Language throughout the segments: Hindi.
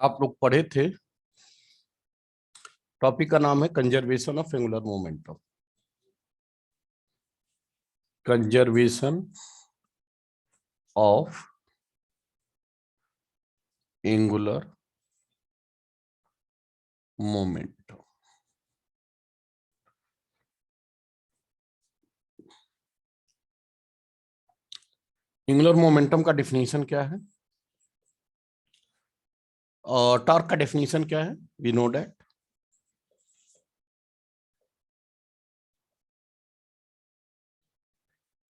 आप लोग पढ़े थे। टॉपिक का नाम है conservation of angular momentum. Conservation of angular momentum. Angular momentum का डेफिनेशन क्या है और टॉर्क का डेफिनेशन क्या है? We know that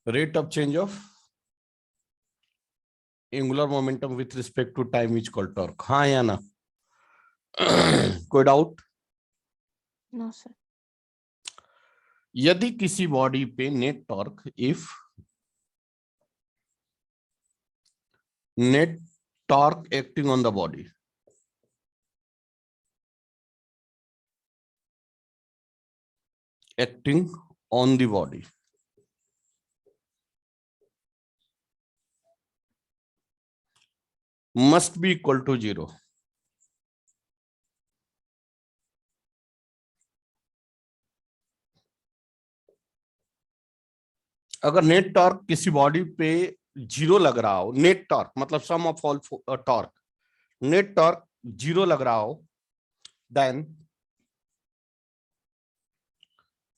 rate of change of angular momentum with respect to time is called torque. हाँ या ना? कोई डाउट? No sir. यदि किसी बॉडी पे net torque if net torque acting on the body acting on the body must be equal to 0. अगर नेट टॉर्क किसी बॉडी पे 0 लग रहा हो, नेट टॉर्क मतलब sum of all torque, net torque 0 लग रहा हो, then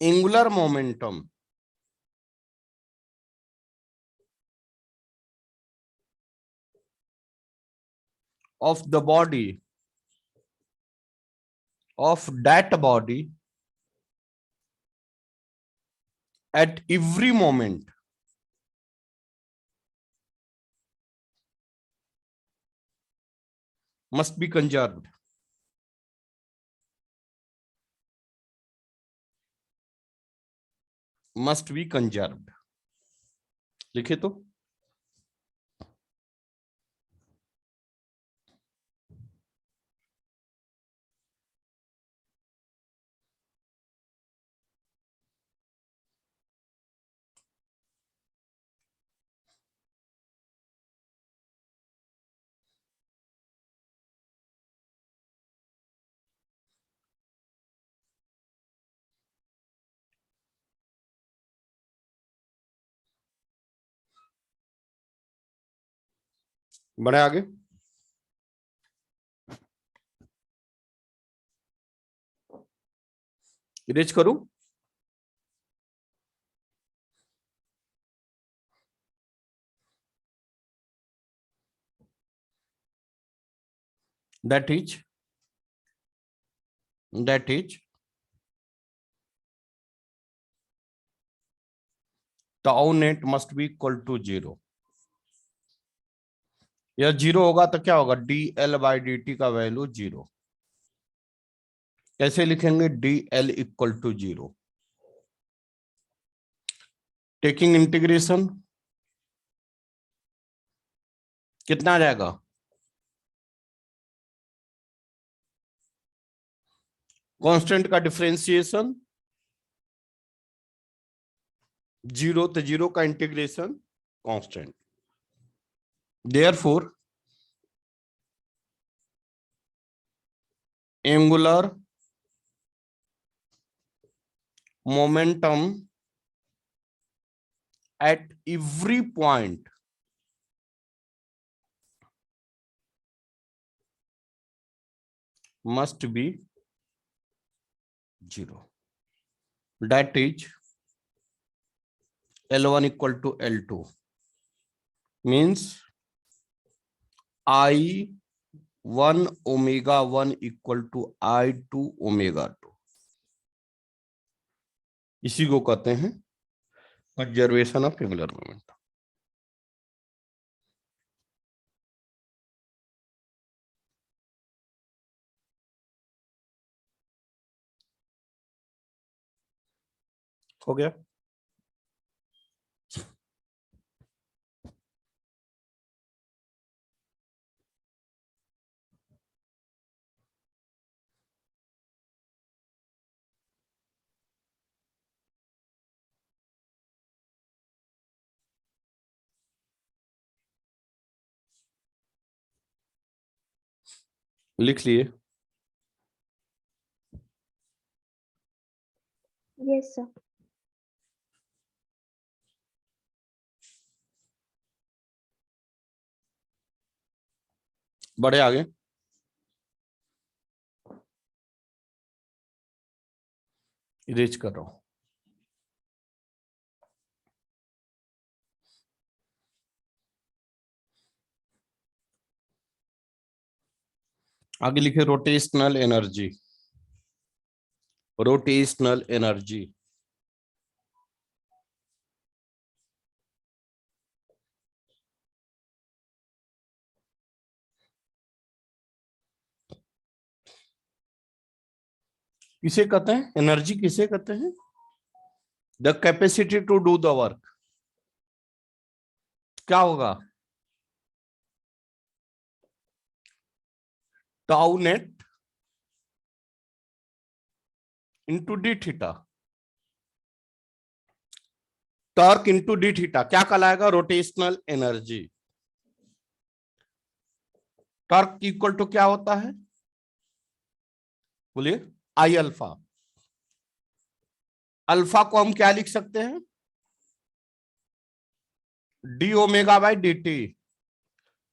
angular momentum of the body of that body at every moment must be conserved. Must be conserved. लिखे तो बढ़े आगे। इरेज करूं? that is tau net must be equal to 0. यह 0 होगा तो क्या होगा? dl/dt का वैल्यू 0। कैसे लिखेंगे? dl equal to 0, taking integration कितना आ जाएगा? कांस्टेंट का डिफरेंशिएशन 0 तो 0 का integration constant. Therefore angular momentum at every point must be 0. That is L1 equal to L2 means I1 omega 1 equal to I2 omega 2। इसी को कहते हैं कंजर्वेशन ऑफ एंगुलर मोमेंटम। हो गया? लिख लिए? Yes, sir. बढ़े आगे। इरेज कर रहा हूं। आगे लिखे रोटेशनल एनर्जी। रोटेशनल एनर्जी किसे कहते हैं? एनर्जी किसे कहते हैं? The capacity to do the work. क्या होगा? Tau net into D theta. Torque into D theta क्या कहलाएगा? Rotational energy. Torque equal to क्या होता है? बोलिए। आई अल्फा। अल्फा को हम क्या लिख सकते हैं? D omega by D T,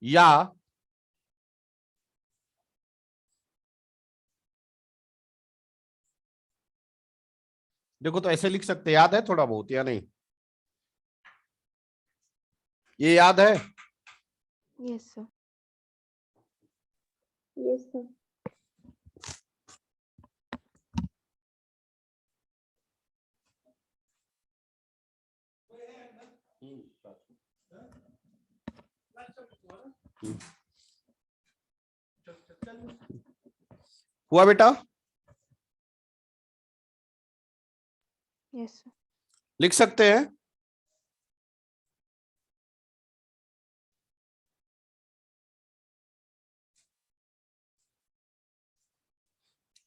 या देखो तो ऐसे लिख सकते हैं। याद है थोड़ा बहुत या नहीं? ये याद है? Yes, sir. Yes, sir. हुआ बेटा? Yes, sir. लिख सकते हैं?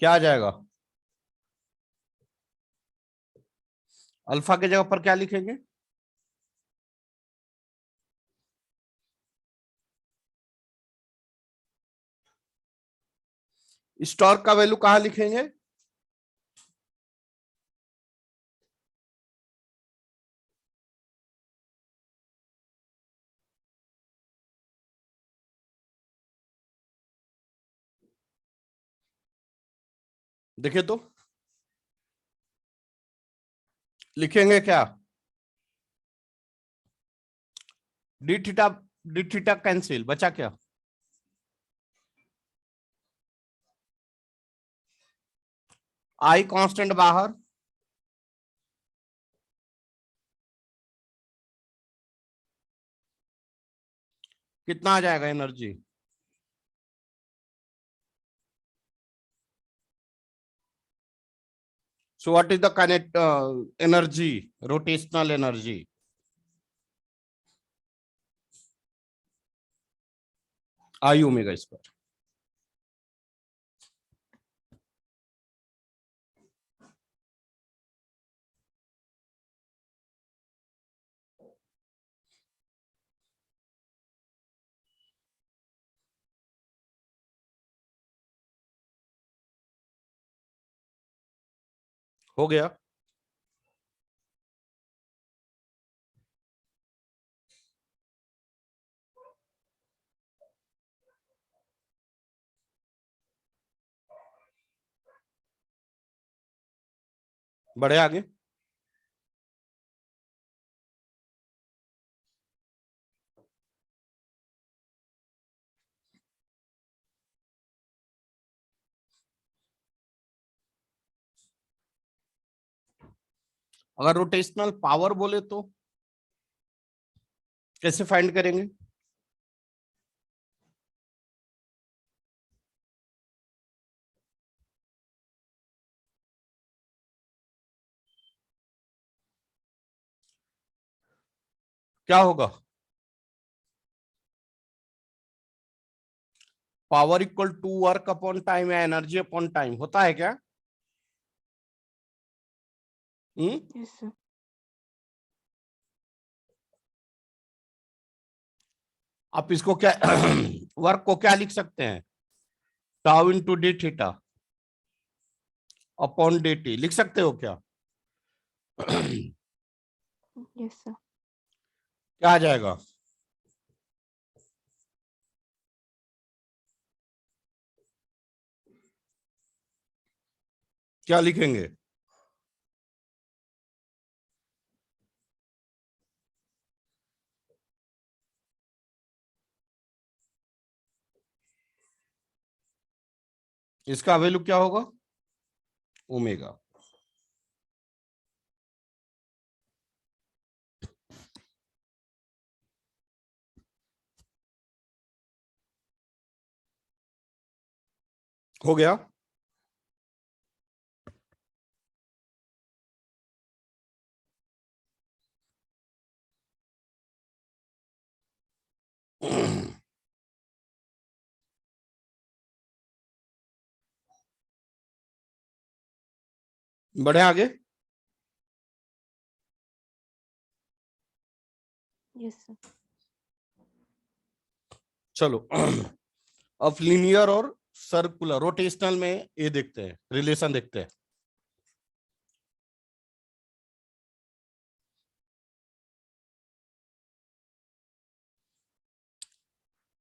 क्या आ जाएगा? अल्फा के जगह पर क्या लिखेंगे? इस टॉर्क का वैल्यू कहां लिखेंगे? देखिए तो लिखेंगे क्या? D theta, D theta cancel, बचा क्या? आई कांस्टेंट बाहर, कितना आ जाएगा energy? So what is the connect energy? Rotational energy I omega square. हो गया? बढ़े आगे। अगर रोटेशनल पावर बोले तो कैसे फाइंड करेंगे? क्या होगा? Power equal to work upon time या एनर्जी अपॉन टाइम होता है क्या? Yes, sir. आप इसको क्या वर्क को क्या लिख सकते हैं? Tau into D theta upon D T, लिख सकते हो क्या? Yes, sir. क्या आ जाएगा? क्या लिखेंगे? इसका वैल्यू क्या होगा? ओमेगा। हो गया? बढ़े आगे? Yes, sir. चलो अब लीनियर और सर्कुलर रोटेशनल में ये देखते हैं, रिलेशन देखते हैं।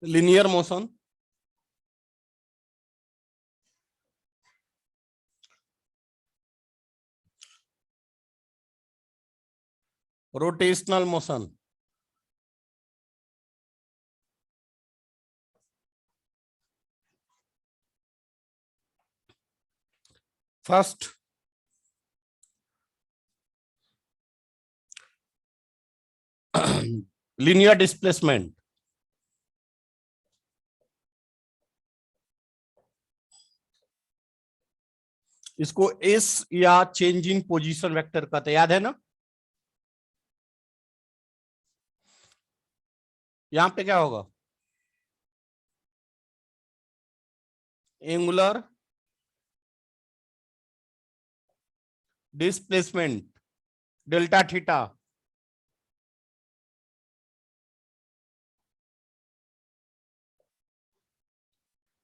Linear motion, rotational motion, first linear displacement, इसको एस या चेंज इन पोजीशन वेक्टर कहते हैं, याद है ना? यहां पे क्या होगा? Angular displacement delta theta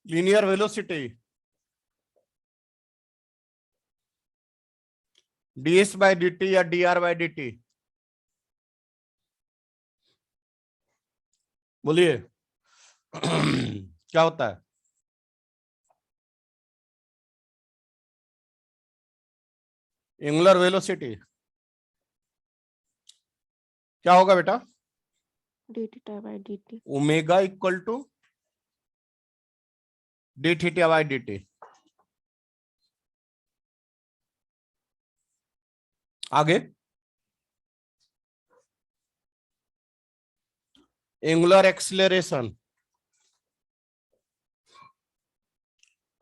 linear velocity ds by dt या dr बाय dt, बोलिए क्या होता है? एंगुलर वेलोसिटी क्या होगा बेटा? D theta by dt. Omega equal to D theta by D T. आगे angular acceleration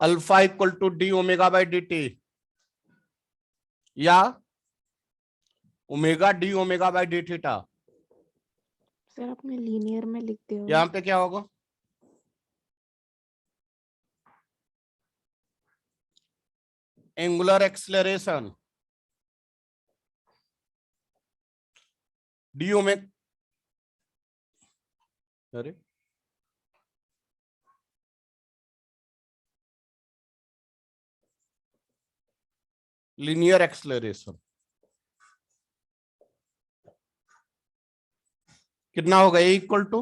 alpha equal to D omega by D T या omega D omega by D theta. Sir आपने लीनियर में लिख दिया होगा। यहां पे क्या होगा? एंगुलर एक्सीलरेशन डी ओमेगा, अरे लीनियर एक्सीलरेशन कितना होगा? A equal to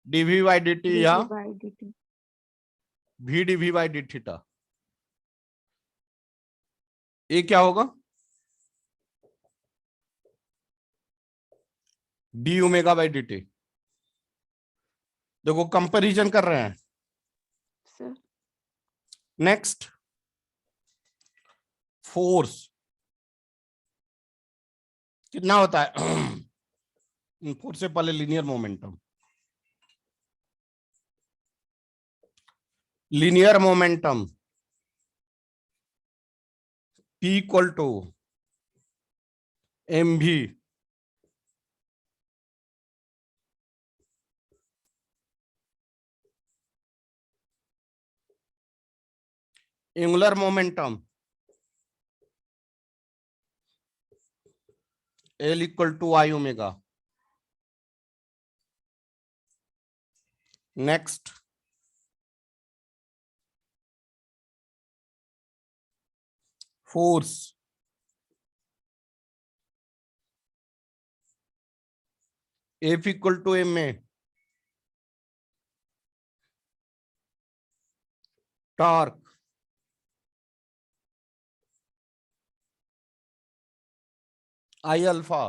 DV by D T या dt by dt. V DV by D theta. ये क्या होगा? D omega by D T. देखो कंपैरिजन कर रहे हैं। सर नेक्स्ट फोर्स कितना होता है? फोर्स से पहले linear momentum, linear momentum P equal to M V angular momentum L equal to I omega. Next force F equal to M A torque I alpha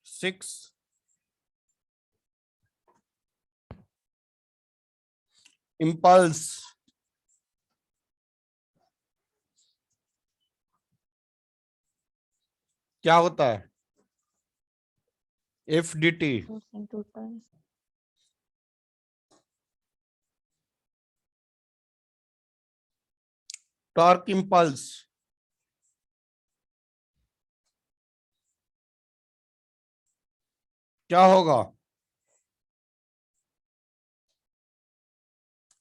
6 impulse क्या होता है F D T force into time. Torque impulse क्या होगा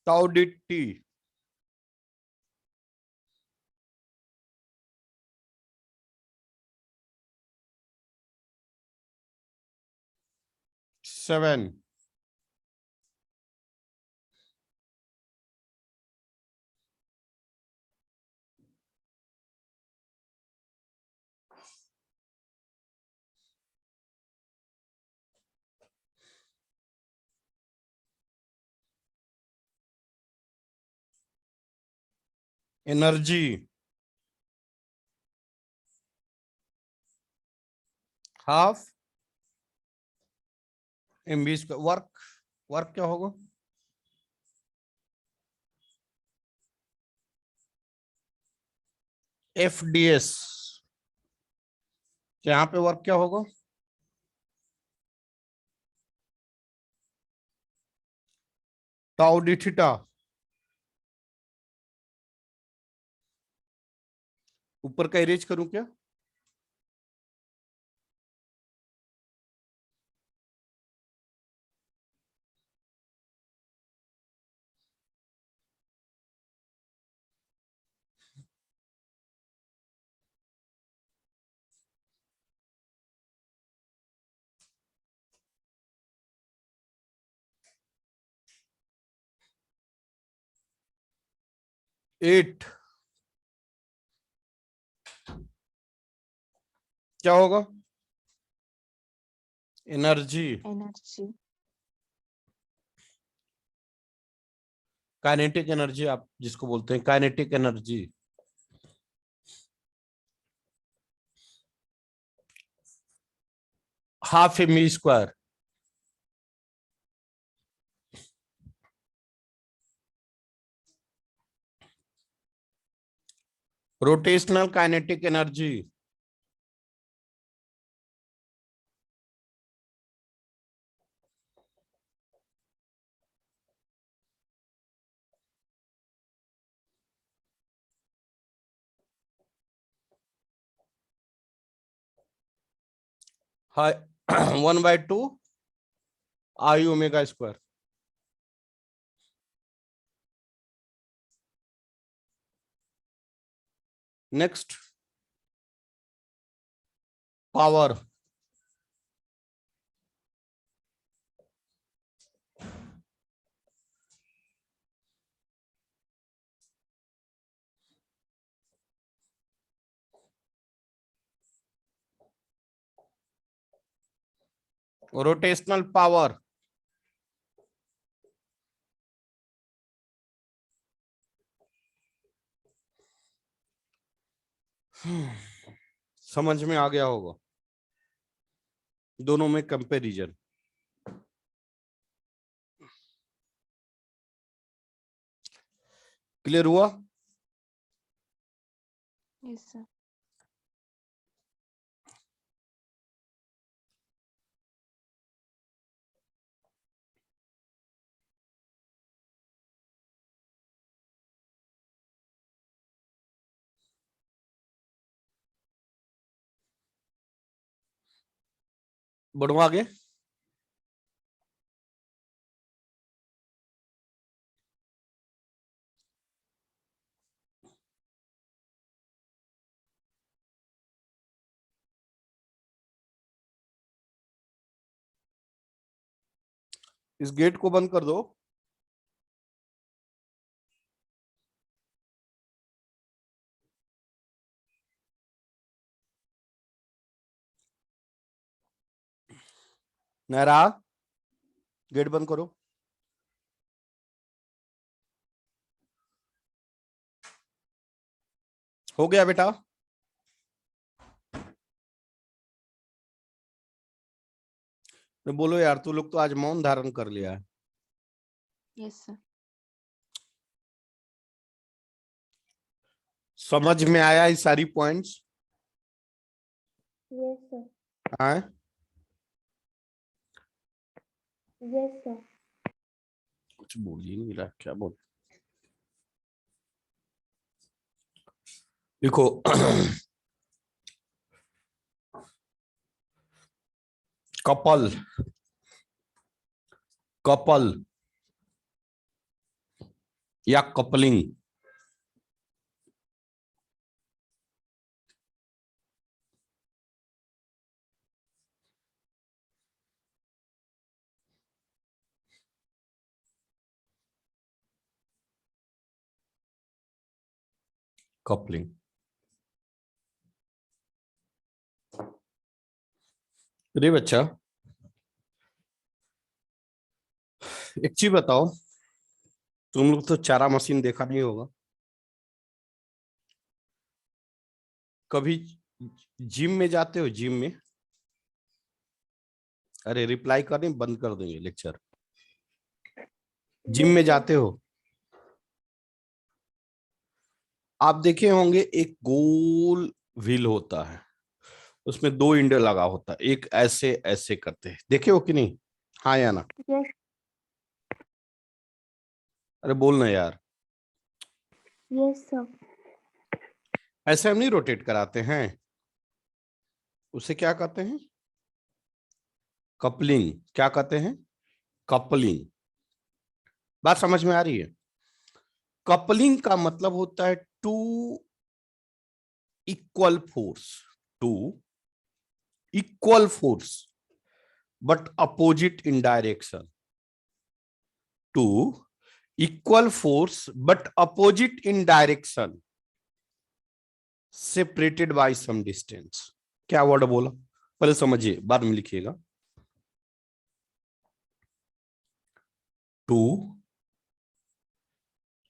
tau D T seven energy half M V square work work क्या होगा एफ डी एस यहाँ पे वर्क क्या होगा टाउ डी थीटा ऊपर का इरेज करूं क्या 8 क्या होगा एनर्जी एनर्जी काइनेटिक एनर्जी आप जिसको बोलते हैं kinetic energy half M V square rotational kinetic energy हाई 1/2 I omega square next power rotational power समझ में आ गया होगा दोनों में कंपैरिजन क्लियर हुआ यस सर। बढ़ो आगे इस गेट को बंद कर दो नहरा, गेट बंद करो। हो गया बेटा? मैं बोलो यार, तू लोग तो आज मौन धारण कर लिया है। Yes sir. समझ में आया ये सारी पॉइंट्स? Yes sir. हाँ, यस सर। कुछ बोल ही नहीं रहा, क्या बोल। देखो कपल, कपल या कपलिंग, कपलिंग। अरे बच्चा, एक चीज बताओ, तुम लोग तो चारा मशीन देखा नहीं होगा कभी? जिम में जाते हो? जिम में, अरे रिप्लाई करने बंद कर देंगे लेक्चर। जिम में जाते हो? आप देखे होंगे एक गोल व्हील होता है, उसमें दो इंडे लगा होता है, एक ऐसे ऐसे करते हैं, देखे हो कि नहीं? हाँ या ना? यस। अरे बोलना यार। Yes sir. ऐसे हम नहीं रोटेट कराते हैं, उसे क्या कहते हैं? कपलिंग। क्या कहते हैं? कपलिंग। बात समझ में आ रही है? कपलिंग का मतलब होता है two equal force, two equal force but opposite in direction, two equal force but opposite in direction separated by some distance. क्या वर्ड बोला? पहले समझिए, बाद में लिखिएगा। Two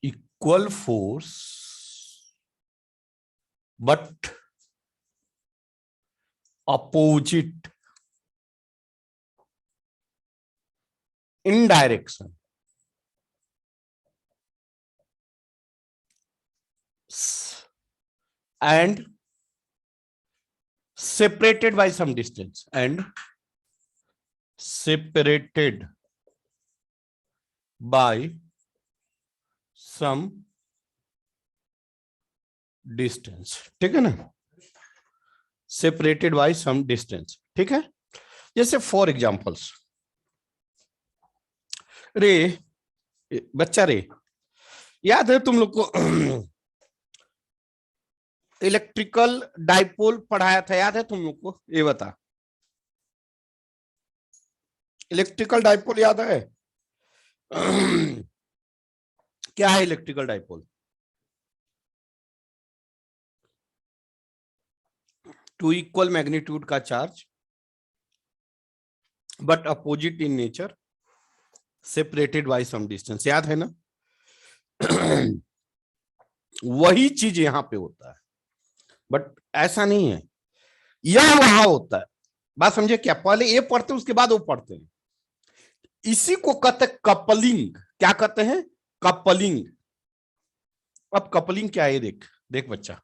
equal force but opposite in direction and separated by some distance, and separated by some distance। ठीक है ना? सेपरेटेड बाय सम डिस्टेंस, ठीक है? जैसे फॉर एग्जांपल्स, रे बच्चा रे, याद है तुम लोग को इलेक्ट्रिकल डाइपोल पढ़ाया था? याद है तुम लोग को? ये बता, इलेक्ट्रिकल डाइपोल याद है? क्या है electrical dipole? Two equal magnitude का charge but opposite in nature separated by some distance. याद है ना? वही चीज यहां पे होता है, बट ऐसा नहीं है, यह वहां होता है। बात समझे क्या? पहले ये पढ़ते हैं, उसके बाद वो पढ़ते हैं। इसी को कहते हैं कपलिंग। क्या कहते हैं? कपलिंग। अब कपलिंग क्या है? देख देख बच्चा,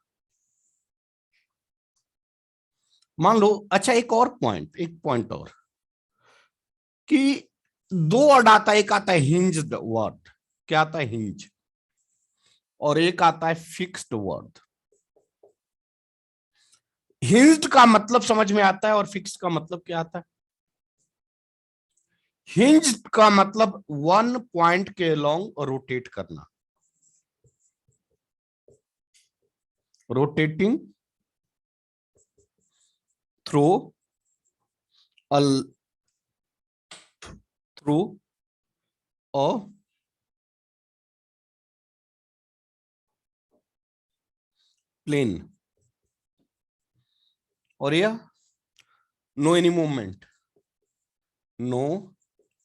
मान लो, अच्छा एक और पॉइंट, एक पॉइंट और, कि दो वर्ड आता है, एक आता है हिंज्ड वर्ड। क्या आता है? हिंज। और एक आता है फिक्स्ड वर्ड। हिंज्ड का मतलब समझ में आता है, और फिक्स्ड का मतलब क्या आता है? हिंज का मतलब वन पॉइंट के अलोंग रोटेट करना, rotating through through a plane. और यह no any movement, no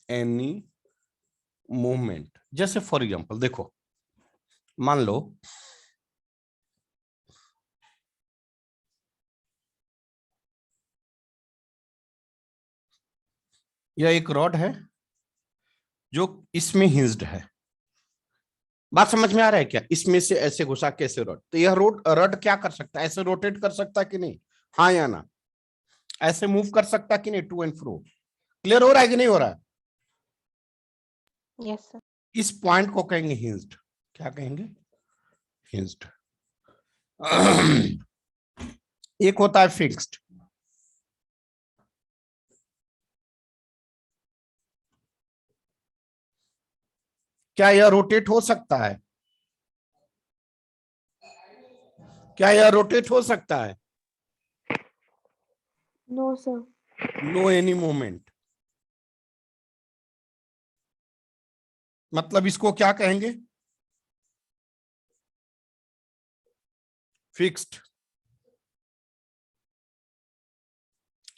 any movement. जैसे फॉर एग्जांपल देखो, मान लो यह एक रॉड है जो इसमें हिंज्ड है। बात समझ में आ रहा है क्या? इसमें से ऐसे घुसा कैसे रॉड, तो यह रॉड क्या कर सकता है? ऐसे रोटेट कर सकता है कि नहीं? हाँ या ना? ऐसे मूव कर सकता है कि नहीं, टू एंड फ्रो? क्लियर हो रहा है कि नहीं हो रहा है? Yes sir. इस पॉइंट को कहेंगे हिंज्ड। क्या कहेंगे? हिंज्ड। एक होता है फिक्स्ड। क्या यह रोटेट हो सकता है? क्या यह रोटेट हो सकता है? No, sir. No any movement. मतलब इसको क्या कहेंगे? फिक्स्ड।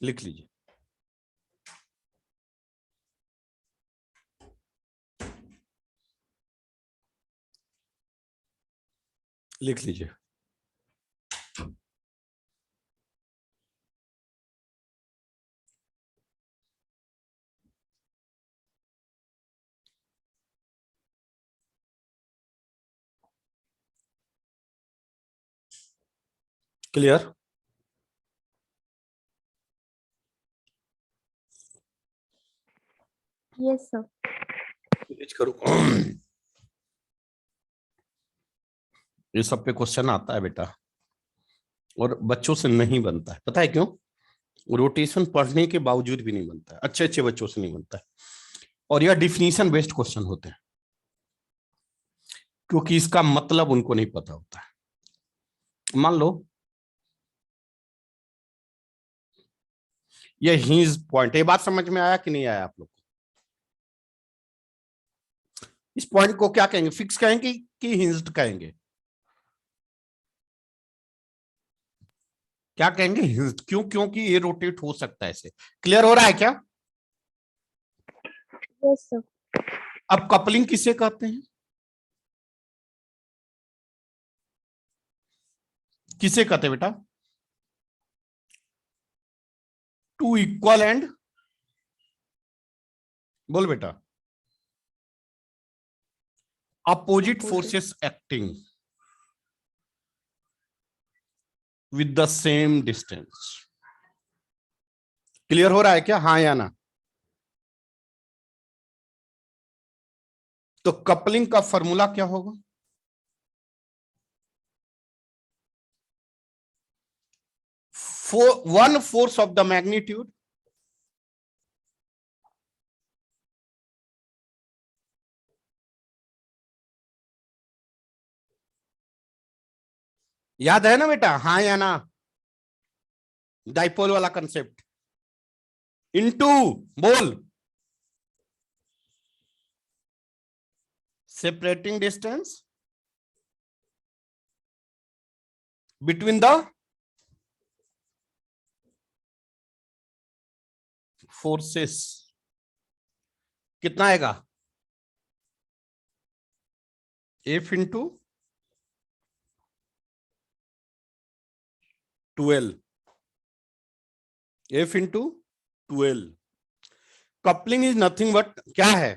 लिख लीजिए। लिख लीजिए। क्लियर? Yes, sir. करो। ये सब पे क्वेश्चन आता है बेटा, और बच्चों से नहीं बनता है। पता है क्यों? रोटेशन पढ़ने के बावजूद भी नहीं बनता है, अच्छे अच्छे बच्चों से नहीं बनता है। और यह डिफिनीशन बेस्ड क्वेश्चन होते हैं, क्योंकि इसका मतलब उनको नहीं पता होता है। मान लो ये हिंज पॉइंट, ये बात समझ में आया कि नहीं आया आप लोग को? इस पॉइंट को क्या कहेंगे? फिक्स कहेंगे कि हिंज्ड कहेंगे? क्या कहेंगे? हिंज्ड। क्यों? क्योंकि ये रोटेट हो सकता है ऐसे। क्लियर हो रहा है क्या? Yes, sir. अब कपलिंग किसे कहते हैं? किसे कहते हैं बेटा? टू इक्वल एंड, बोल बेटा, opposite forces acting with the same distance. Clear हो रहा है क्या? हाँ या ना? तो कपलिंग का फॉर्मूला क्या होगा? One force of the magnitude याद है ना बेटा? हाँ या ना? डाइपोल वाला कंसेप्ट। इनटू, बोल, separating distance between the forces. कितना आएगा? F into 12, F into 12। Coupling is nothing but क्या है?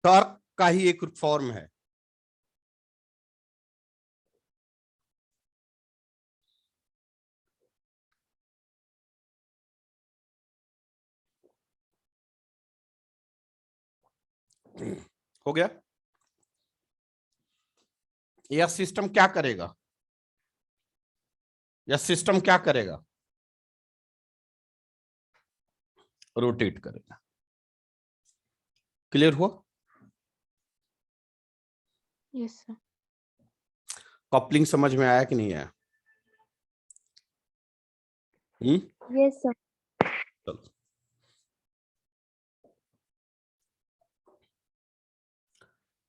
टॉर्क का ही एक फॉर्म है। हो गया? यह सिस्टम क्या करेगा? यह सिस्टम क्या करेगा? रोटेट करेगा। क्लियर हुआ? Yes sir. कपलिंग समझ में आया कि नहीं आया? Yes, sir. चलो,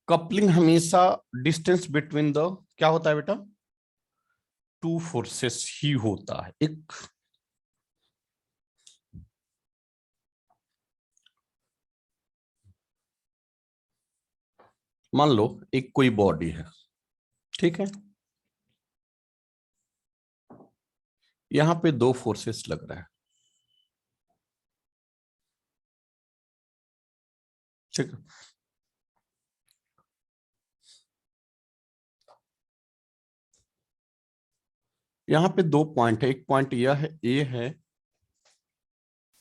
कपलिंग हमेशा डिस्टेंस बिटवीन द क्या होता है बेटा? टू फोर्सेस ही होता है। एक मान लो एक कोई बॉडी है, ठीक है, यहां पे दो फोर्सेस लग रहा है, ठीक है। यहां पे दो पॉइंट है, एक पॉइंट यह है, ए है,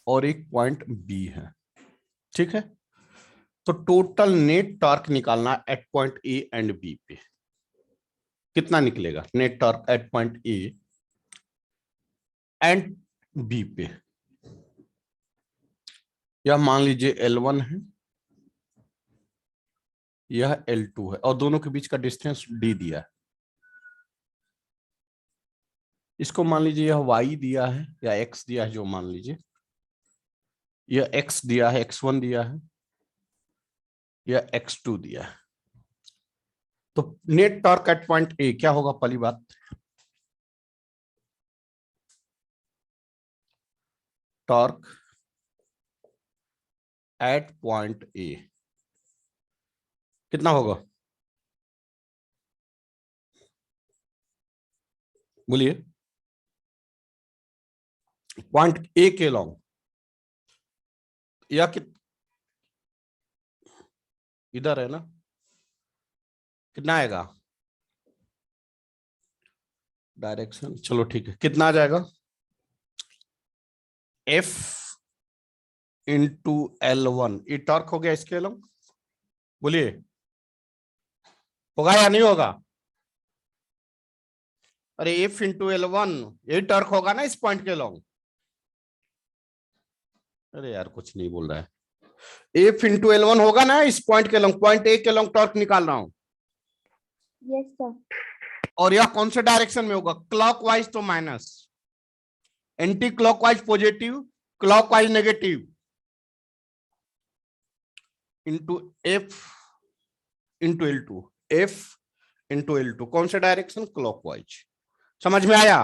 और एक पॉइंट बी है, ठीक है। तो टोटल नेट टॉर्क निकालना at point A and B पे। कितना निकलेगा net torque at point A and B पे? यह मान लीजिए L1 है, यह L2 है, और दोनों के बीच का डिस्टेंस d दिया है। इसको मान लीजिए यह y दिया है या x दिया है, जो मान लीजिए यह x दिया है, x1 दिया है, यह x2 दिया है। तो नेट टॉर्क एट पॉइंट ए क्या होगा? पहली बात, टॉर्क एट पॉइंट ए कितना होगा? बोलिए। पॉइंट ए के लॉन्ग या इधर है ना, कितना आएगा डायरेक्शन? चलो ठीक है, कितना आ जाएगा? F इंटू L1, ये टॉर्क हो गया इसके लॉन्ग। बोलिए, होगा या नहीं होगा? अरे F इंटू L1 ये टॉर्क होगा ना इस पॉइंट के लॉन्ग। अरे यार कुछ नहीं बोल रहा है। F इंटू L1 होगा ना इस पॉइंट के लॉन्ग, पॉइंट ए के लॉन्ग टॉर्क निकाल रहा हूं। Yes sir. और यह कौन से डायरेक्शन में होगा? क्लॉकवाइज तो minus, anti clockwise positive, clockwise negative, into F into L2, F into L2 कौन से डायरेक्शन? क्लॉकवाइज। समझ में आया?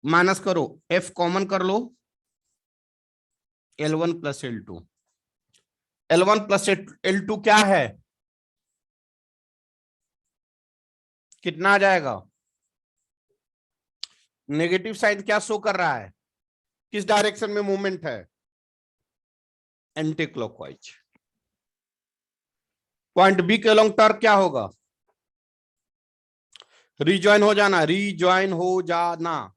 माइनस करो, F कॉमन कर लो, L1 plus L2, L1 plus L2 क्या है? कितना आ जाएगा? नेगेटिव साइन क्या शो कर रहा है? किस डायरेक्शन में मूवमेंट है? Anti clockwise. पॉइंट बी के लॉन्ग टॉर्क क्या होगा? रिजॉइन हो जाना, रिजॉइन हो जाना,